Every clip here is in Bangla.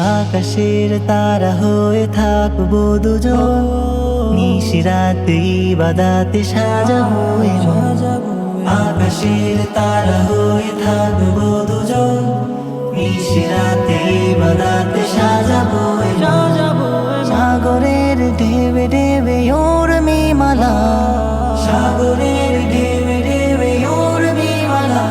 আকাশের তারা হয়ে থাকবো দুজন, নিশিরাতে ইবাদতে সাজাবো এমন। আকাশের তারা হয়ে থাকবো দুজন, নিশিরাতে ইবাদতে সাজাবো এমন। সাগরের ঢেবে ঢেবে উড়বি মালা, সাগরের ঢেবে ঢেবে উড়বি মালা।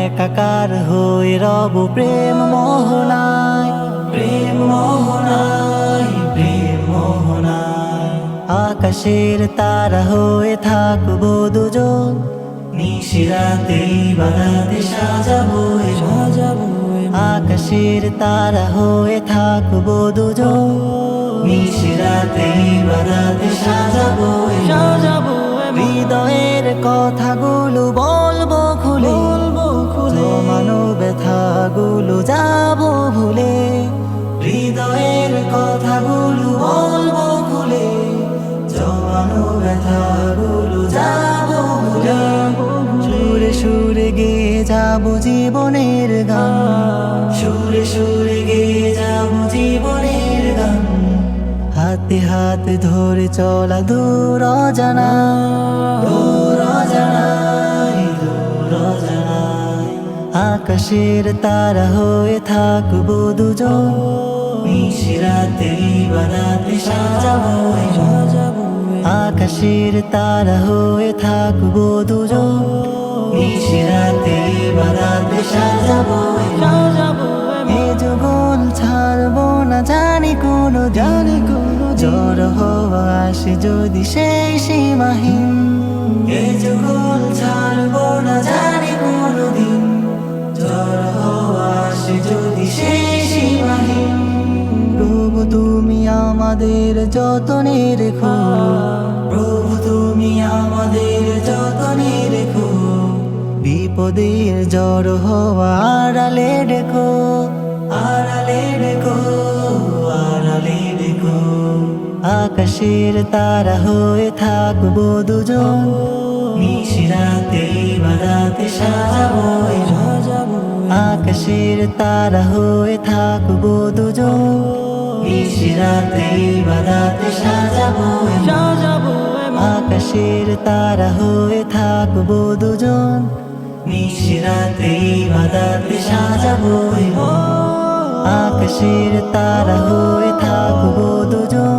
একাকার হয়ে রব প্রেম মোহনায়, প্রেম মোহনায়, প্রেম মোহনায়। আকাশের তারা হয়ে থাকবো দুজন, নিশিরাতে ইবাদতে সাজাবো সাজাবো। আকাশের তারা হয়ে থাকবো দুজন, নিশিরাতে ইবাদতে সাজাবো সাজাবো। হৃদয়ের কথাগুলো বলবো খুলে, জমানো ব্যথাগুলো যাবো ভুলে। হৃদয়ের কথাগুলো বলবো খুলে, জমানো ব্যথাগুলো যাবো ভুলে। সুরে সুরে গেয়ে যাবো জীবনের গান, সুরে সুরে গেয়ে যাবো জীবনের গান। হাতে হাত ধরে চলা দূর অজানা, দূর অজানায়, দূর অজানায়। আকাশের তারা হয়ে থাকবো দুজন, নিশিরাতে ইবাদতে সাজাবো সাজাবো। আকাশের তারা হয়ে থাকবো দুজন, নিশিরাতে ইবাদতে সাজাবো সাজাবো। এ যুগল ছাড়বো না জানি কোনো জানি কোনো, জ্বর হওয়া আসে যদি সেই সীমাহীন। এ যুগল ছাড়বো না জানি কোনো দিন, জ্বর হওয়া আসে যদি সেই সীমাহীন। প্রভু তুমি আমাদের যতনে রেখো, প্রভু তুমি আমাদের যতনে রেখো। বিপদের জ্বর হওয়া আড়ালে রেখো, আড়ালে রেখো, আড়ালে রেখো। আকাশের তারা হয়ে থাকবো দুজন, নিশিরাতে ইবাদতে সাজাবো সাজাবো। আকাশের তারা হয়ে থাকবো দুজন, নিশিরাতে ইবাদতে সাজাবো সাজাবো। আকাশের তারা হয়ে থাকবো দুজন, নিশিরাতে ইবাদতে সাজাবো। আকাশের তারা হয়ে থাকবো দুজন,